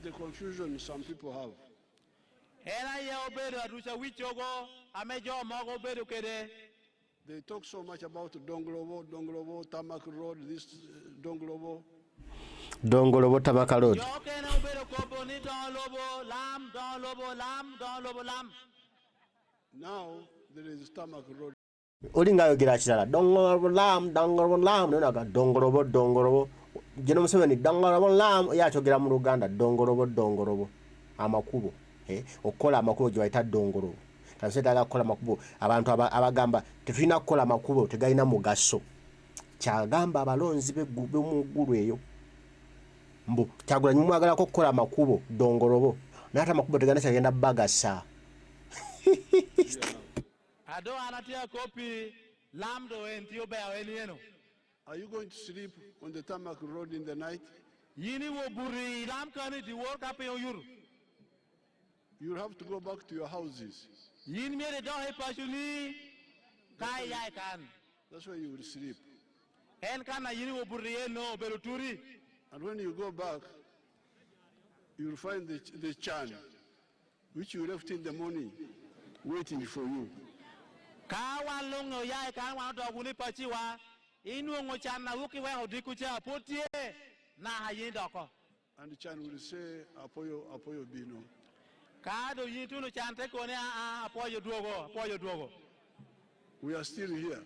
the confusion some people have. They talk so much about Dongolobo, Tamak Road, this Dongolobo. Dongolobo Tamaka Road. Now there is Tamak Road. Olinga yogera kirala Dongolobo Lam nonaga Dongolobo Jeno Museveni Dongolobo Lam yakyogera mu Luganda Dongolobo amakubo okola amakubo gye bayita Dongolobo kansetaga kukola amakubo abantu abagamba tetulina kukola amakubo tegalina mugaso kyagamba abalonzi b'omuggulu eyo mbu Kyagulanyi mumwagalako okukola amakubo Dongolobo nata amakubo tegana kyagenda bagasa. Are you going to sleep on the Tamak Road in the night? You'll have to go back to your houses. That's where you will sleep. And when you go back, you will find the chan, which you left in the morning, waiting for you. And the chan will say, Apoyo Bino. We are still here.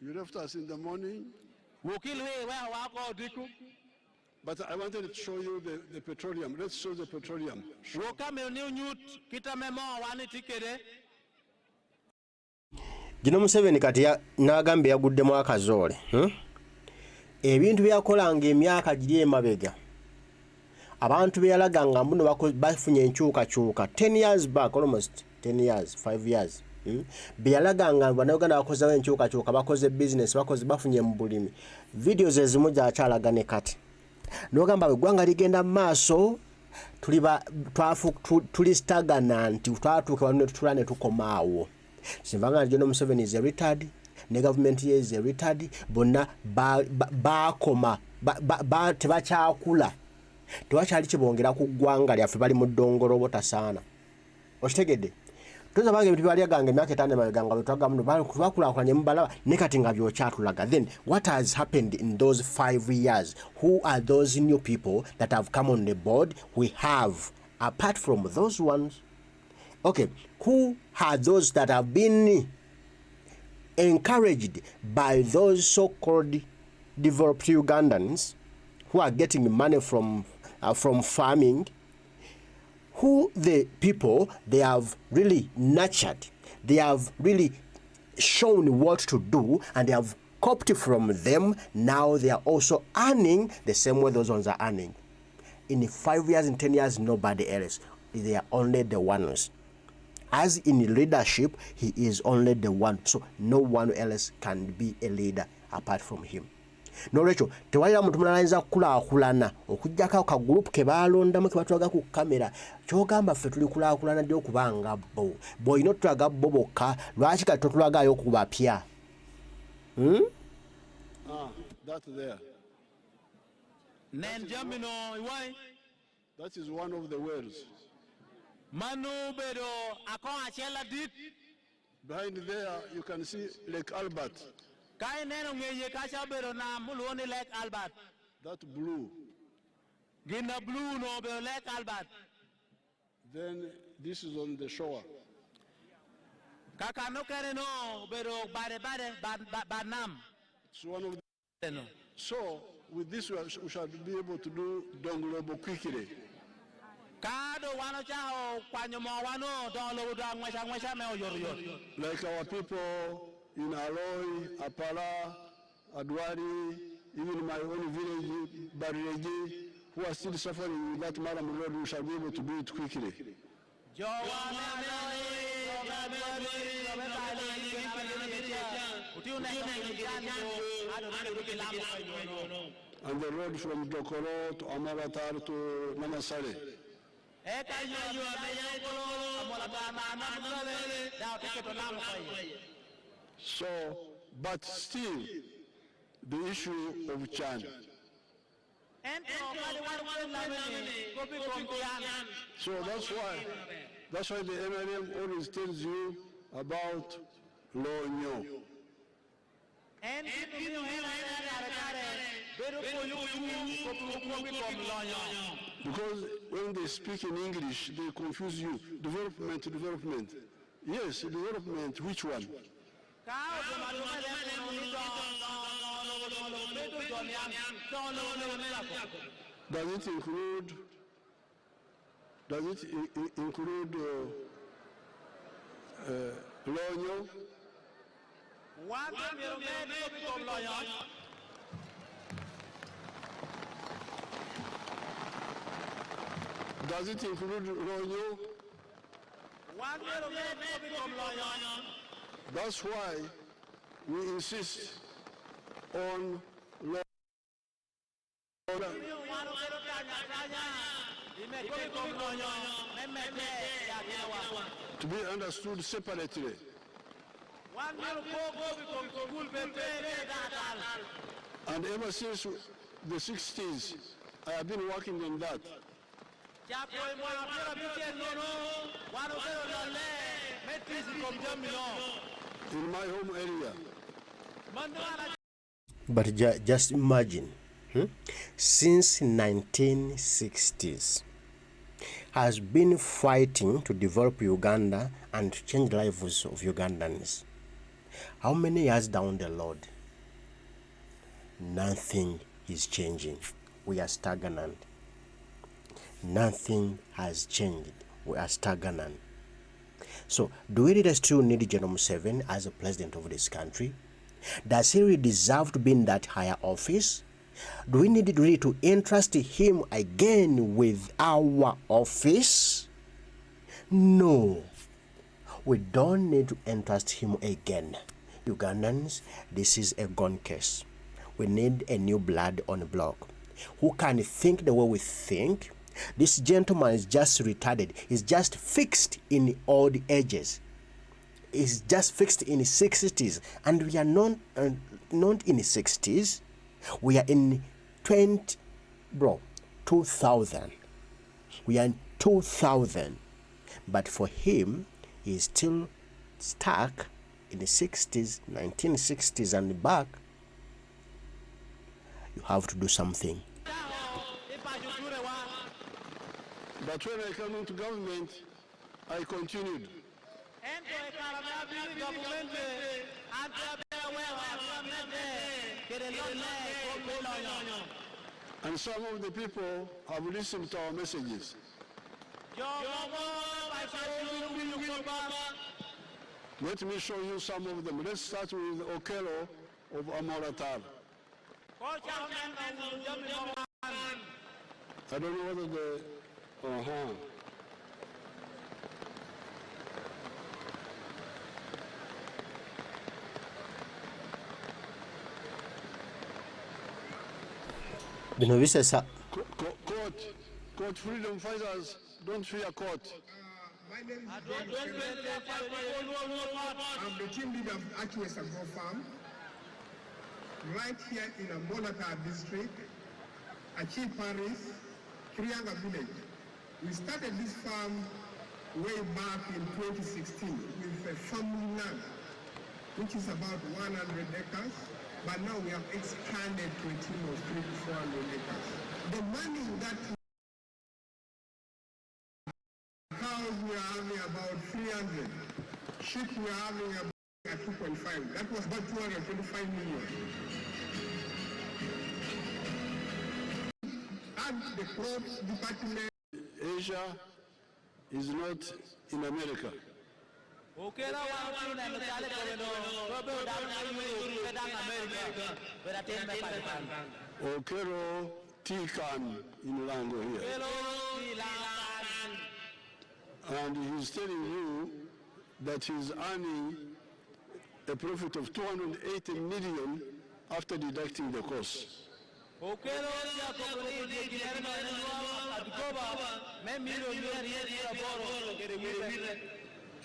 You left us in the morning. But I wanted to show you the petroleum. Let's show the petroleum. Gino Museveni kati n'agambye yaguddemu akazoole. Ebintu byakolanga emyaka giri emabega. Abantu beyalaganga mbuno bafunye enkyukakyuka 10 years back, almost 10 years, 5 years. Beyalaganga bannayuganda bakozeho enkyukakyuka, bakoze business, bafunye mu bulimi. Videos ezimu gyakyalaga ne kati. N'ogamba eggwanga ligenda mu maaso tuli stagnant, twatuuka wano tutula ne tukomaawo. Simvanga John Museveni is a retard, ne government is a retard, bonna bakoma tebakyakula. Tewakyali kibongera ku ggwanga lyaffe bali mu Dongolobo tasaana. Okitegedde? Toza bange ebintu byalyagange emyaka 5 emabeganga betwagamu bakulaakulanye mubalaba ne kati nga byokyatulaga. Then what has happened in those 5 years? Who are those new people that have come on the board? We have, apart from those ones. Okay, who are those that have been encouraged by those so-called developed Ugandans who are getting money from farming? Who the people they have really nurtured, they have really shown what to do, and they have copied from them. Now they are also earning the same way those ones are earning. In 5 years, in 10 years, nobody else. They are only the ones. As in leadership, he is only the one. So no one else can be a leader apart from him. No Rachel, tewalira muntu mulala kulaakulana okujjako ka group ke balondamu ke batwaga ku kamera. Kyogamba ffe tuli kulaakulana ddyo okubanga bo. Boyina otulaga bo bokka, lwaki kati totulagayo okubapya? That there. That is one of the wells. Behind there, you can see Lake Albert. That blue. Then this is on the shore. So one of the, so with this we shall be able to do Dongolobo quickly. Like our people in Aloi, Apala, Adwari, even in my own village, Barreji, who are still suffering with that Maram Road, we shall be able to do it quickly. And the road from Dokoro to Amavatar to Namasare. So, but still, the issue of Chan. So that's why the NRM always tells you about Lonyo. Because when they speak in English, they confuse you. Development. Yes, development, which one? Does it include Lonyo? Does it include Lonyo? That's why we insist on to be understood separately. And ever since the 60s, I have been working on that. In my home area. But just imagine, since 1960s, has been fighting to develop Uganda and to change lives of Ugandans. How many years down the road? Nothing is changing. We are stagnant. Nothing has changed. We are stagnant. So, do we really still need General Museveni as the president of this country? Does he really deserve to be in that higher office? Do we need really to entrust him again with our office? No. We don't need to entrust him again. Ugandans, this is a gone case. We need a new blood on the block who can think the way we think. This gentleman is just retarded. He's just fixed in old ages. He's just fixed in the 60s. And we are not in the 60s. We are in 2000. We are in 2000. But for him, he's still stuck in the 60s, 1960s and back. You have to do something. But when I came into government, I continued. And some of the people have listened to our messages. Let me show you some of them. Let's start with Okelo of Amaratar. I don't know whether the... Court freedom fighters don't fear court. My name is I'm the team leader of Achwesa Agro Farm, right here in a Monata district, Achi Parish, Krianga village. We started this farm way back in 2016 with a family land, which is about 100 acres, but now we have expanded to a team of 300 to 400 acres. The money that cows we are having about 300, sheep we are having about 2.5. That was about 225 million. And the crops department. Asia is not in America. Okero Tikan in Lango here. And he's telling you that he's earning a profit of 280 million after deducting the costs.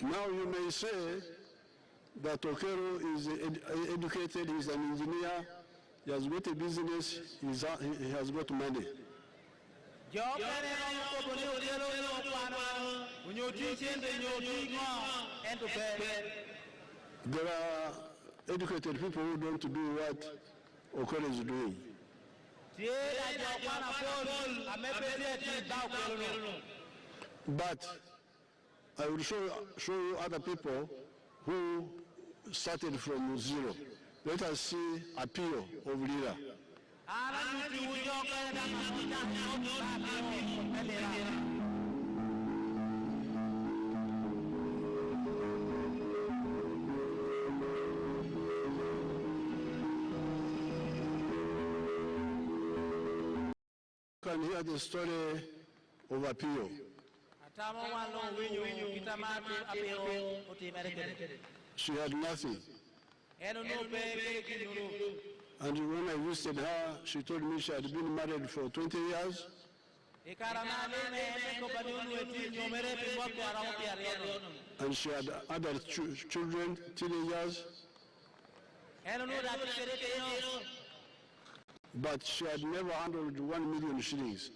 Now you may say that Okero is educated, he's an engineer, he has got a business, he has got money. There are educated people who don't do what Okoro is doing. But I will show you other people who started from zero. Let us see appeal of leader. You can hear the story of appeal. She had nothing. And when I visited her, she told me she had been married for 20 years. And she had other children, teenagers. But she had never handled 1 million shillings.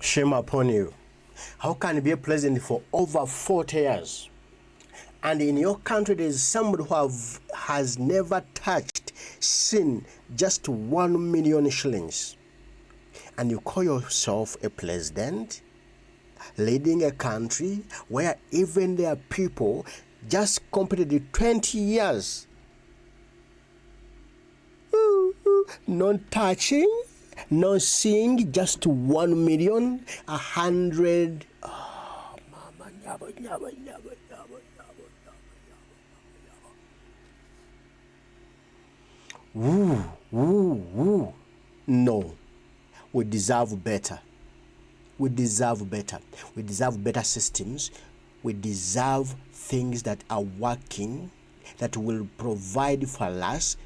Shame upon you. How can you be a president for over 40 years? And in your country, there is somebody who has never seen just 1 million shillings. And you call yourself a president, leading a country where even their people just completed 20 years. No touching, no seeing, just 1 million, 100. Oh, mama, never. Woo. No, we deserve better. We deserve better. We deserve better systems. We deserve things that are working, that will provide for us.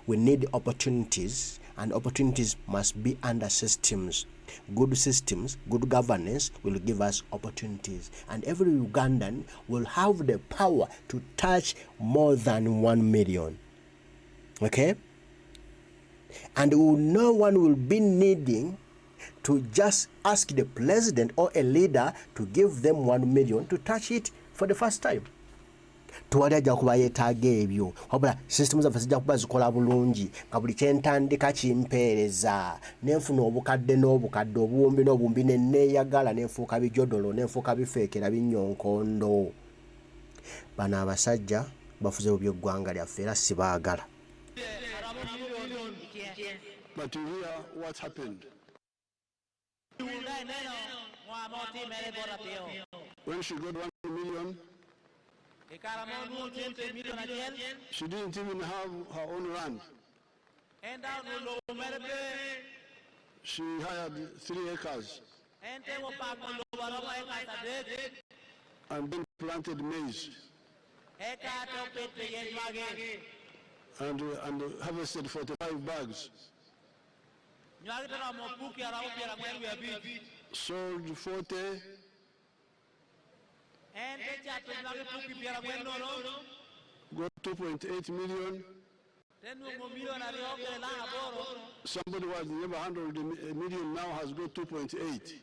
We need opportunities, and opportunities must be under systems. Good systems, good governance will give us opportunities. And every Ugandan will have the power to touch more than 1 million. Okay? And no one will be needing to just ask the president or a leader to give them 1 million to touch it for the first time. Tuwali ajja kuba yeetaaga ebyo wabula system zaffe zijja kuba zikola bulungi nga buli kyentandika kimpeereza nenfuna obukadde n'obukadde obuwumbi n'obumbi nenneeyagala nenfuuka bijodolo nenfuuka bifeekera binnyonkondo. Bano abasajja bafuze bubi eggwanga lyaffe era sibaagala. But you hear what happened. When she got 1 million, she didn't even have her own land. She hired 3 acres and then planted maize and harvested 45 bags. Sold 40. Got 2.8 million. Somebody who has never handled a million now has got 2.8.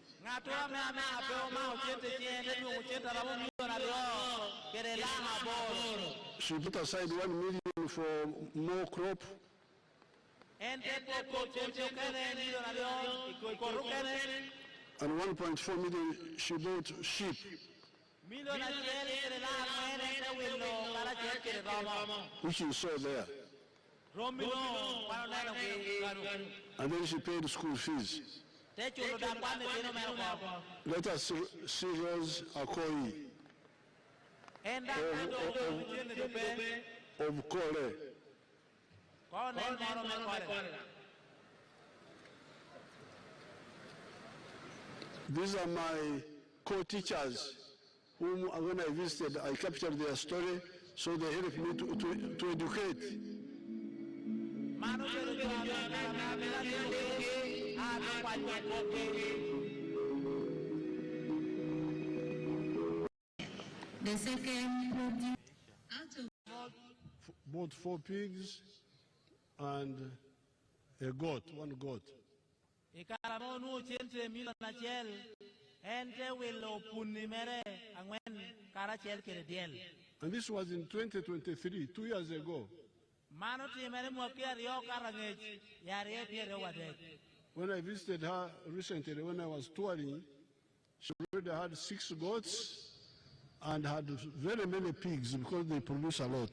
She put aside 1 million for more crop. And 1.4 million she bought sheep. Which you saw there. And then she paid school fees. Let us see Rose Akoi of Kore. These are my co-teachers whom when I visited, I captured their story, so they helped me to educate. The second bought 4 pigs and a goat, one goat. Ikaramonu chente milo na chel, ente willo punni mere angwen kara chel kere diel. And this was in 2023, 2 years ago. Mano ti mere mwapia rio karangej, yari pia rio wadek. When I visited her recently, when I was touring, she already had 6 goats and had very many pigs because they produce a lot.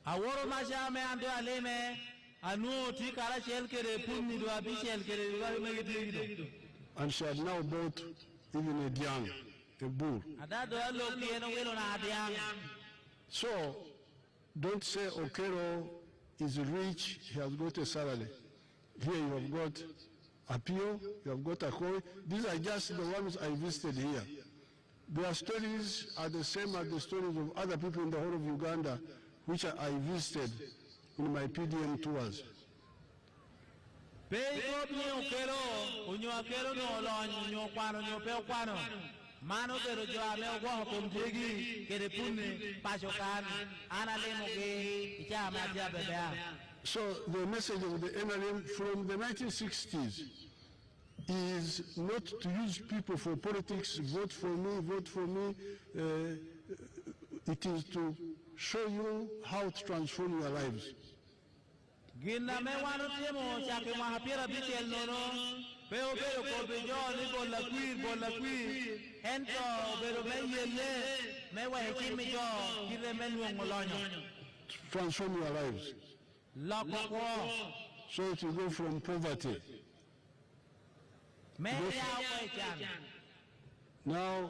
Aworo masha me ando aleme, anu ti kara chel kere punni do abi chel kere do me gidigido. And she had now bought even a diang, a bull. Adado alo kieno wilo na adiang. So, don't say Okero is rich, he has got a salary. Here you have got Apio, you have got Akoi. These are just the ones I visited here. Their stories are the same as the stories of other people in the whole of Uganda, which I visited in my PDM tours. Mano pero yo ame ogo pomtegi kere punne pashokan ana lemo ke ichama atia bebea. So the message of the NRM from the 1960s is not to use people for politics, vote for me, vote for me. It is to show you how to transform your lives. Ginna me wanu temo chake mahapira bitel nono. Pero ko bejo ni bola kui ento pero me yele me wa hekimi jo kire menu ngolonyo. Transform your lives. So to go from poverty. Now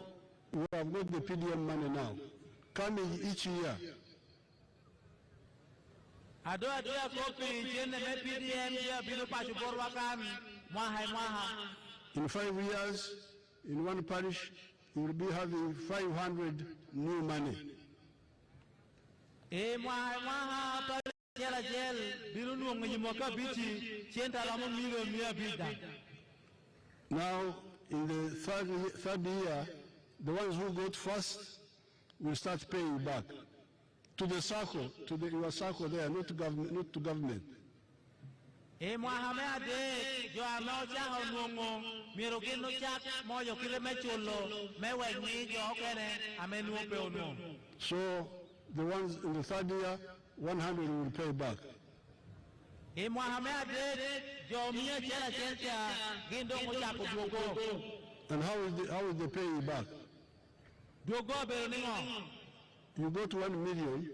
we have got the PDM money now. Coming each year. Ado ya kopi jene me PDM ya bilu pashu borwakan. In 5 years, in one parish, you will be having 500 new money. Now, in the third year, the ones who got first will start paying back to the circle, to your circle there, not to government. So the ones in the third year, 100 will pay back. And how is they paying back? You go to 1 million.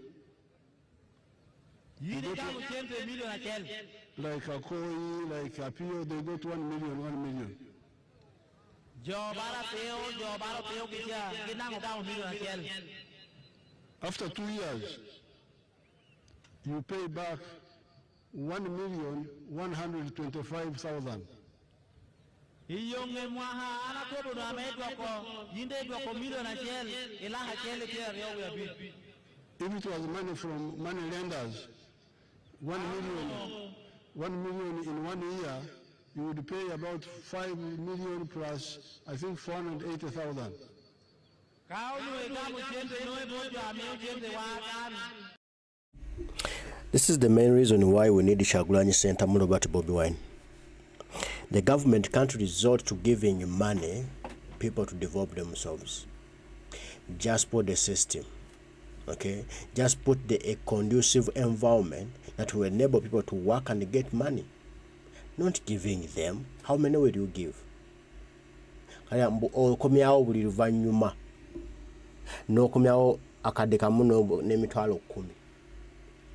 Like Akoi, like Apio, they go to 1 million, 1 million. After 2 years, you pay back 1,125,000. If it was money from money lenders, 1 million in 1 year, you would pay about 5 million plus, I think, 480,000. This is the main reason why we need Shagulanyi Center Mungobye Bobi Wine. The government can't resort to giving money people to develop themselves. Just put the system, okay? Just put a conducive environment that will enable people to work and get money. Not giving them. How many will you give? Komyawo buli luvanyuma. No komyawo akadeka muno n'emitwalo 10.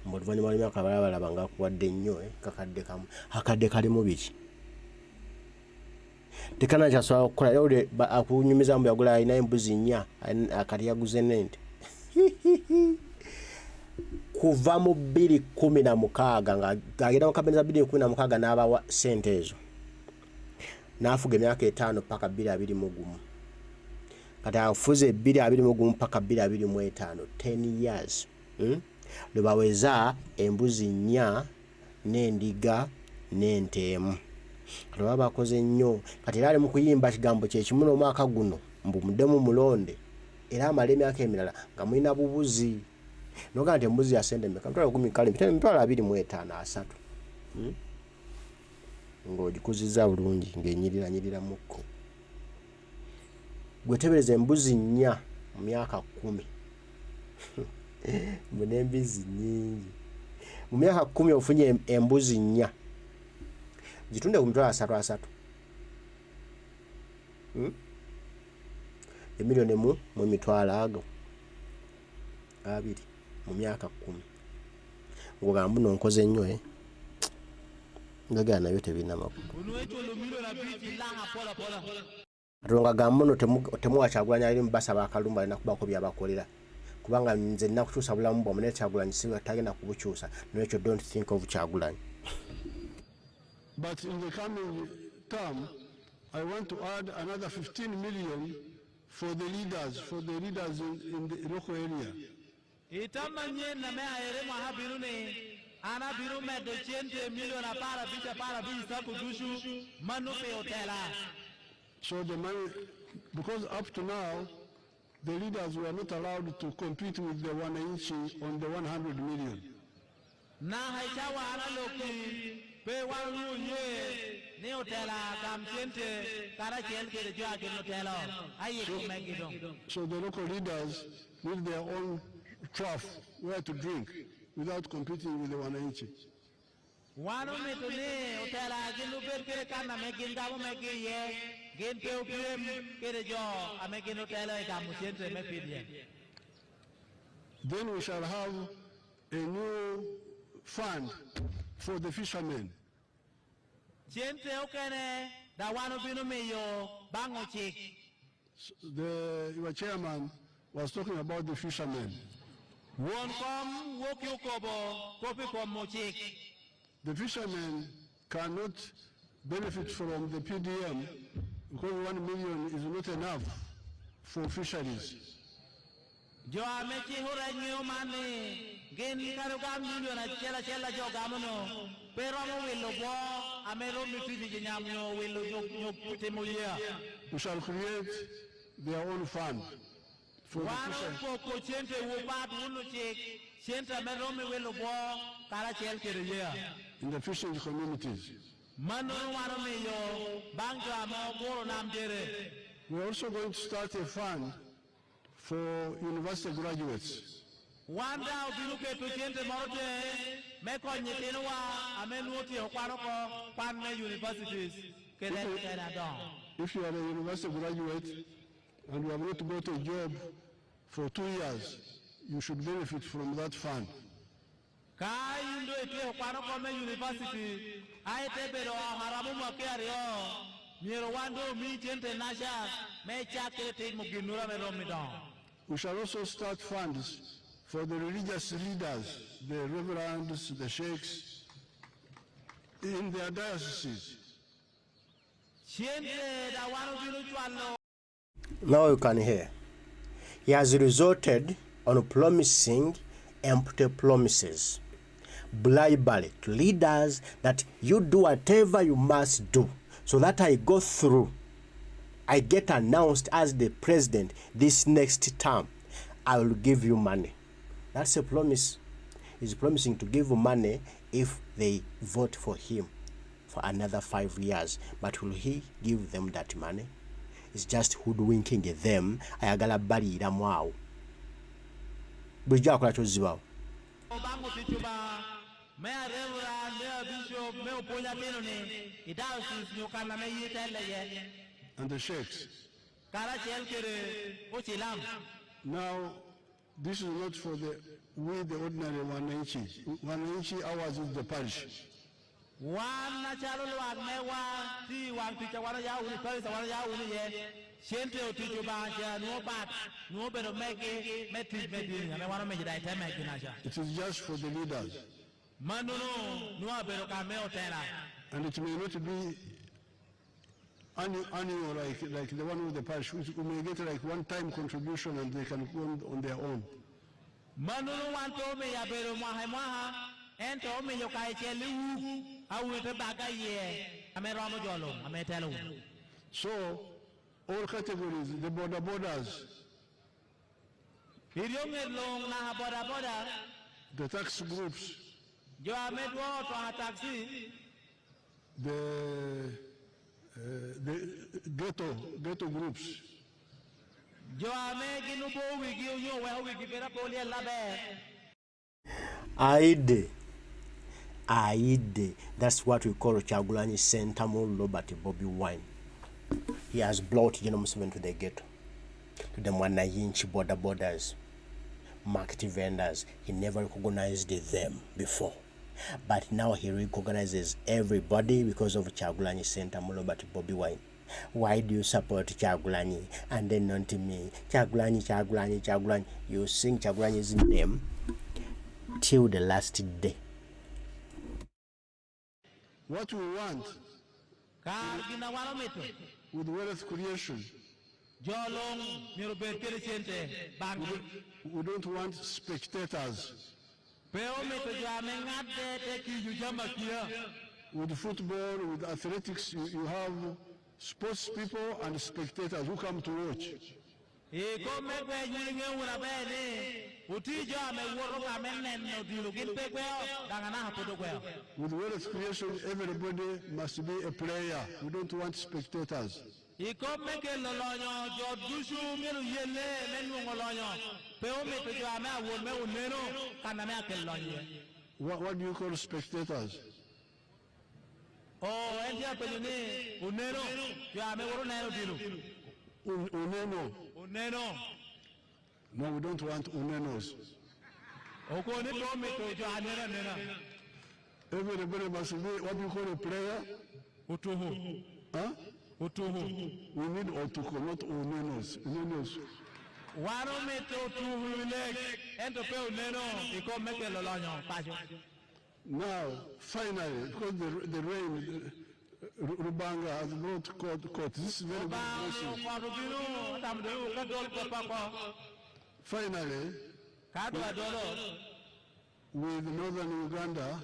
Mbuluvanyuma ly'emyaka balaba nga kuwadde nnyo kakadeka mu. Akadeka limu biki? Tekana kyasooka okukola yawule akunyumiza mbu yagula alina embuzi 4 akati yaguze n'ente. Kuva mu 2016 ng'agenda mu kabineeti za 2016 n'abawa ssente ezo. N'afuga emyaka 5 paka 2021. Kati afuze 2021 paka 2025, 10 years. Lwe baweza embuzi 4 n'endiga n'ente emu. Kati baba bakoze nnyo. Kati era ali mu kuyimba kigambo kye kimu n'omwaka guno mbu muddemu mulonde era amala emyaka emirala nga mulina bubuzi. Noga nti embuzi ya sente mmeka? Mitwalo 10 kale mitwalo 25 3. ng'ogikuziza bulungi ng'enyirira mukko. Gwetebereza embuzi 4 mu myaka 10. Mbona embuzi nyingi. Mu myaka 10 ofunye embuzi 4. Gitunde ku mitwalo 3. Emiliyoni mu mitwalo ago 2 mu myaka 10. Ngogamba nno nkoze nnyo ngagana nayo tebina makulu. Atonga gamba nno temuwa Kyagulanyi ali mbasaba akalumba alina kubako byabakolera. Kubanga nze nakukyusa bulamu bwa munene Kyagulanyi siwe tagenda kubukyusa. N'ekyo don't think of Kyagulanyi. But in the coming term, I want to add another 15 million for the leaders in the local area. Itamanye na mea ere mahabirune ana birume de 100 million para bisa kudushu manufe hotela. So the money, because up to now, the leaders were not allowed to compete with the wananchi on the 100 million. Na haichawa analoki pe wanu ye ni hotela kamchente karachel ke jwa ke hotela aye kumegidon. So the local leaders need their own trough where to drink without competing with the wananchi. Wanu metone hotela ginu berkere kana megin gawo megi ye gen pe opiem ke jo amegin hotela kamchente mepidie. Then we shall have a new fund for the fishermen. Gente okene da wanu binu meyo bango chik. Your chairman was talking about the fishermen. Won kom wokyo kobo kopi kom mochik. The fishermen cannot benefit from the PDM because 1 million is not enough for fisheries. Jo amechi hura nyo mane gen karugam million chela jo gamono pero mo welo bo amero mitiji nyamyo welo nyo putemoya. We shall create their own fund for the fishermen. In the fishing communities. We're also going to start a fund for university graduates. If you are a university graduate and you have not got a job for 2 years, you should benefit from that fund. We shall also start funds for the religious leaders, the reverends, the sheikhs, in their dioceses. Now you can hear. He has resorted on promising empty promises, bribery to leaders that you do whatever you must do so that I go through. I get announced as the president this next term. I will give you money. That's a promise. He's promising to give money if they vote for him for another 5 years. But will he give them that money? It's just hoodwinking them. Ayagala bali iramwao. Bulijja akola kyozibawo. And the sheikhs. Now, this is not for the ordinary wananchi. Wananchi ours is the parish. It is just for the leaders. And it may not be annual like the one with the parish, which we may get like one-time contribution and they can go on their own. So, all categories, the borders, the tax groups, the ghetto groups. Aide. That's what we call Kyagulanyi Sentamu Robert Bobi Wine. He has brought Museveni to the ghetto, to the Mwanayinchi borders, market vendors. He never recognized them before. But now he recognizes everybody because of Kyagulanyi Sentamu Robert Bobi Wine. Why do you support Kyagulanyi and then not me? Kyagulanyi. You sing Kyagulanyi's name till the last day. What we want with wealth creation, we don't want spectators. With football, with athletics, you have sports people and spectators who come to watch. With wealth creation, everybody must be a player. We don't want spectators. What do you call spectators? Uneno. No, we don't want unenos. Everybody must be what you call a player? Utuhu. Huh? Utuhu. We need otuko, not unenos. Unenos. Now, finally, because the rain, Rubanga has brought court. This is very good. Finally, with northern Uganda,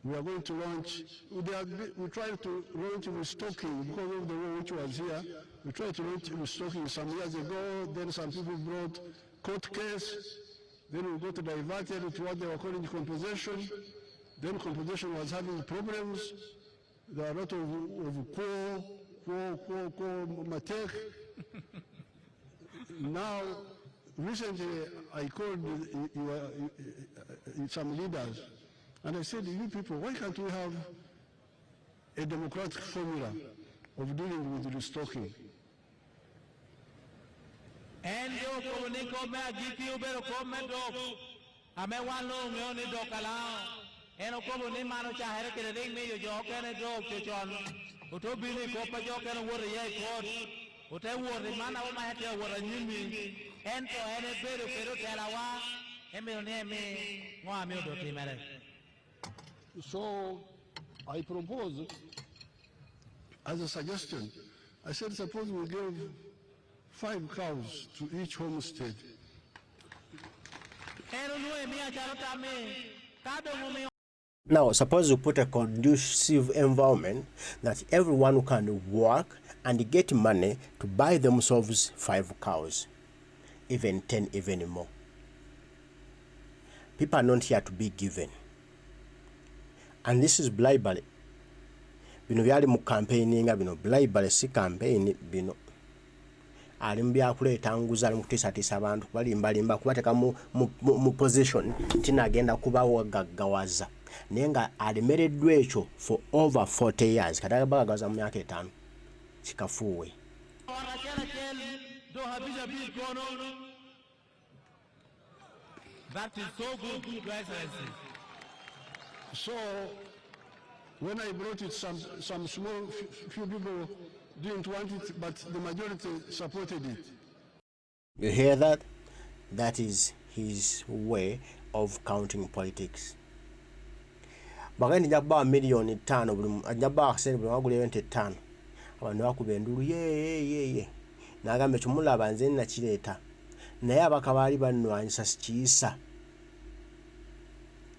we are going to launch. We tried to launch restocking because of the war which was here. We tried to launch restocking some years ago. Then some people brought court case. Then we got diverted to what they were calling compensation. Then compensation was having problems. There are a lot of matek. Now, recently I called some leaders and I said, you people, why can't we have a democratic formula of dealing with restocking? And so I propose as a suggestion, I said suppose we give 5 cows to each homestead. Now, suppose you put a conducive environment that everyone can work and get money to buy themselves 5 cows, even 10, even more. People are not here to be given. And this is bribery. Bino byali mu campaigning, bino bribery si campaign bino. Alimbia kuleta nguza mukutisa abantu balimbalimba kubateka mu position ntina agenda kubawo gaggawaza nenga alimereddwe ekyo for over 40 years kataga bagagaza mu myaka 5 kikafuwe. That is so good, Your Excellency. So when I brought it, some small few people didn't want it, but the majority supported it. You hear that? That is his way of counting politics. Bagani jaba million 5 buli ajaba akasere buli wagule 25 abantu bakube ndulu ye nagambe tumulaba nze na kireta naye abakabali bannwanyisa sikiisa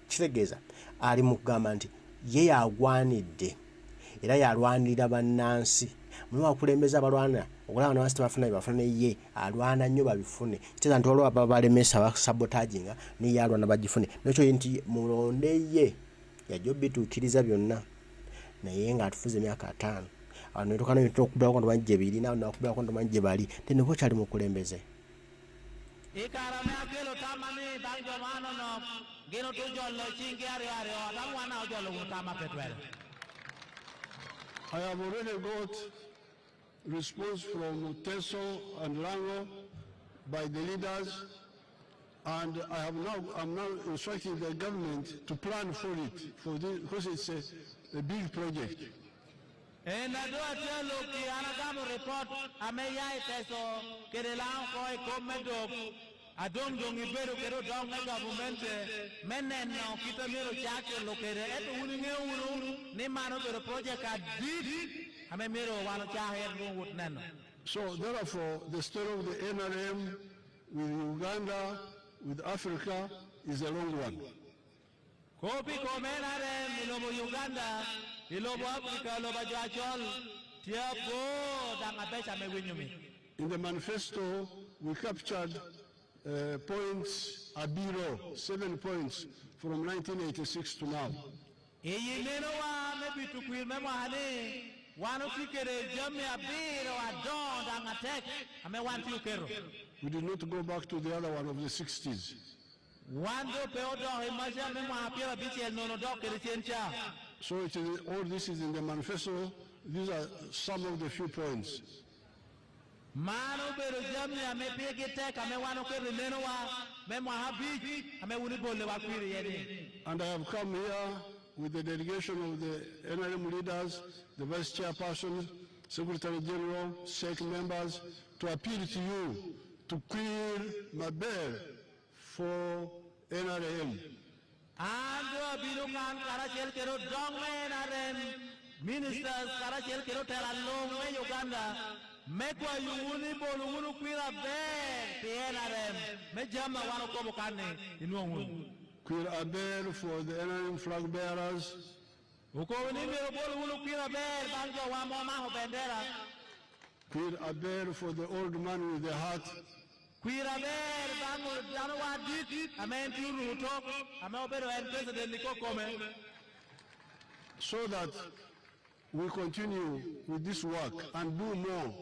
kitegeza ali mukugamba nti ye yagwanidde era yalwanirira bannansi mwe wakulembeza abalwana okulaba n'abasite bafuna ye alwana nnyo babifune kiteza nti olwo ababalemesa basabotaginga ne yalwana bagifune nekyo nti mulonde ye yajja obituukiriza byonna naye nga atufuze emyaka 5 anotukana okubera ko ndwanje biri nawo nakubera ko ndwanje bali tene ko kyali mukulembeze ikarame akelo tamani banjo mano no gino to jollo chingi ari tamwana ojollo utama petwele. I have already got response from Teso and Lango by the leaders, and I'm now instructing the government to plan for it, because it's a big project. And I do a tell you, Anagamu report, Ameya Teso, Kerelan, Koi, Komedo, Adong Ibero, Kero, Dong, government, Menen, Kitamiro, Chaka, located at Uninu, Nimano to the project I did. Amemiro, one of Chaher, would none. So, therefore, the story of the NRM with Uganda, with Africa, is a long one. Kopi Komenarem, Ilobo Uganda, Ilobo Africa, Ilobo Jachol, Tiapo, Dangabecha, Mewinyumi. In the manifesto, we captured points, Abiro, 7 points from 1986 to now. Maybe to remember, one of you can jump a bit or a dawn and attack. I may want you, Kero. We did not go back to the other one of the 60s. So it is, all this is in the manifesto. These are some of the few points. And I have come here with the delegation of the NRM leaders, the Vice Chairperson, Secretary General, SEC members, to appeal to you to clear Mabel for NRM. Ministers, Karachel Kero Teralong, Uganda, Mekwa Yuni Bolu Quira Bear, NRM, Mejama Wanokobokane, in one. Queer Abel for the NRM flag bearers. Queer Abel for the old man with the heart. So that we continue with this work and do more.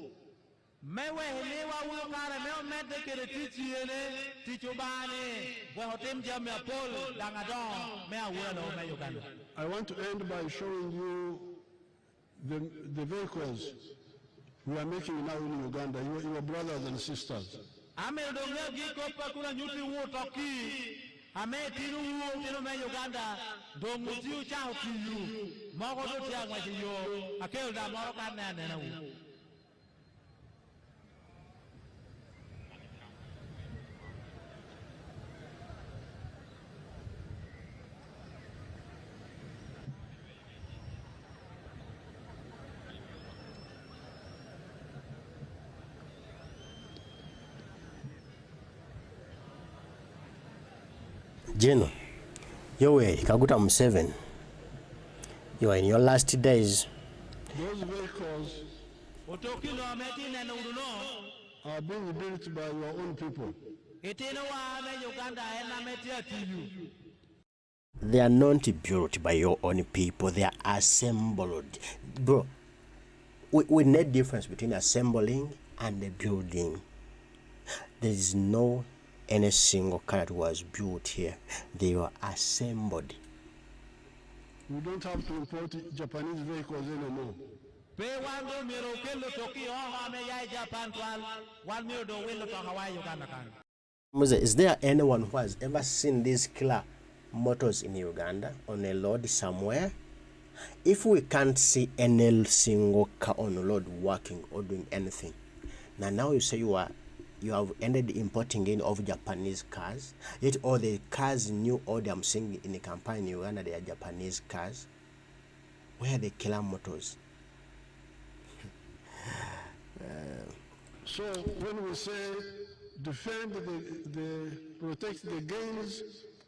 I want to end by showing you the vehicles we are making now in Uganda, your brothers and sisters. Jeno, Yoweri Kaguta Museveni, you are in your last days. Those vehicles are being built by your own people. They are not built by your own people, they are assembled. Bro, we need difference between assembling and building. There is no any single car that was built here. They were assembled. We don't have to import Japanese vehicles anymore. Is there anyone who has ever seen these killer motors in Uganda on a road somewhere? If we can't see any single car on the road working or doing anything, now you say you have ended importing in of Japanese cars, yet all the cars new order I'm seeing in the campaign in Uganda, they are Japanese cars. Where are the killer motors? So when we say defend protect the gains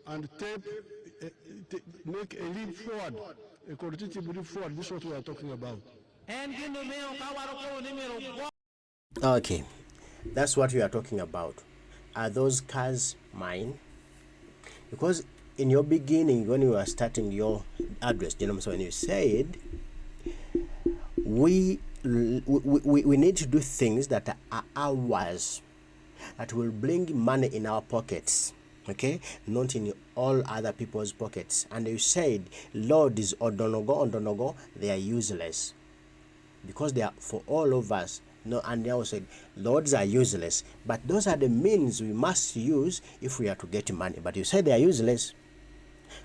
and make a leap forward, a qualitative leap forward, this is what we are talking about. Okay. That's what we are talking about. Are those cars mine? Because in your beginning, when you were starting your address, when you said we need to do things that are ours, that will bring money in our pockets, okay, not in all other people's pockets. And you said Lord is odonogo, they are useless because they are for all of us. No, and they also said lords are useless, but those are the means we must use if we are to get money. But you said they are useless,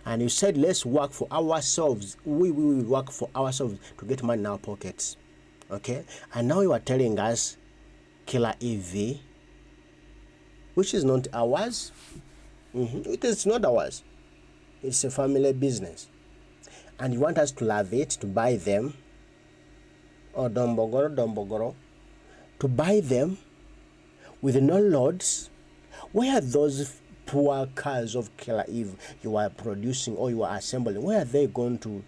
and you said let's work for ourselves. We will work for ourselves to get money in our pockets, okay? And now you are telling us Killer EV, which is not ours. It is not ours. It's a family business, and you want us to love it, to buy them, or dombogoro, to buy them with no loads. Where are those poor cars of Killer Eve you are producing or you are assembling? Where are they going to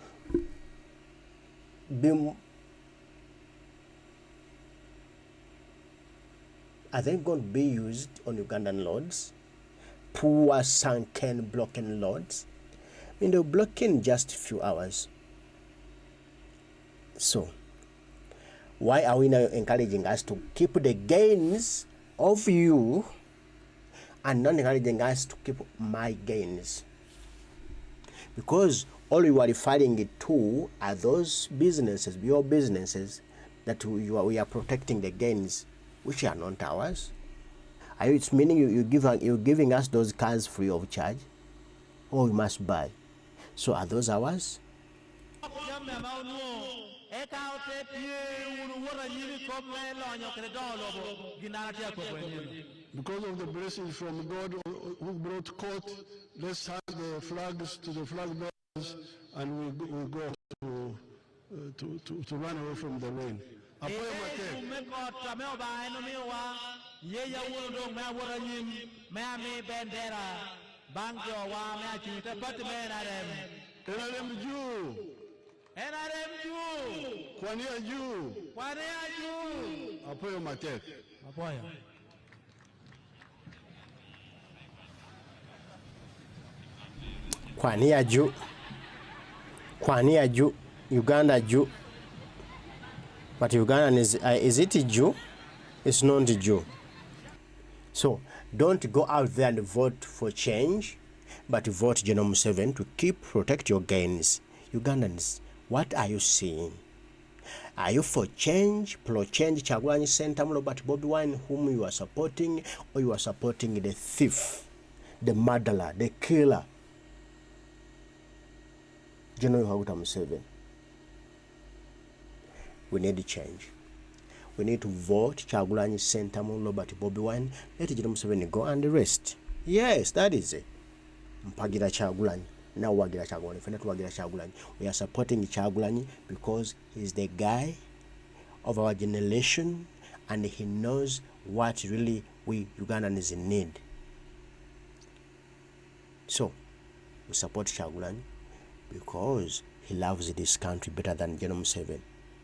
be? Are they going to be used on Ugandan loads? Poor, sunken, broken loads? I mean, they'll block in just a few hours. So, why are we now encouraging us to keep the gains of you and not encouraging us to keep my gains? Because all you are referring it to are those businesses, your businesses, that we are protecting the gains, which are not ours. It's meaning you're giving us those cars free of charge, or we must buy. So are those ours? Because of the blessings from God who brought court, let's hand the flags to the flag bearers, and we'll go to run away from the rain. Kwania juu. Apoyo matek. Apoyo. Kwania juu. Uganda Jew. But Ugandan is it a Jew? It's not a Jew. So don't go out there and vote for change, but vote General Museveni to protect your gains. Ugandans, what are you seeing? Are you for change, pro-change, Kyagulanyi Ssentamu Robert Bobi Wine, whom you are supporting, or you are supporting the thief, the murderer, the killer, General Museveni? We need change. We need to vote Kyagulanyi Ssentamu Robert Bobi Wine. Let General Museveni go and rest. Yes, that is it. Mpagira Kyagulanyi. Now wagira Kyagulanyi. We are supporting Kyagulanyi because he's the guy of our generation and he knows what really we Ugandans need. So we support Kyagulanyi because he loves this country better than General Museveni.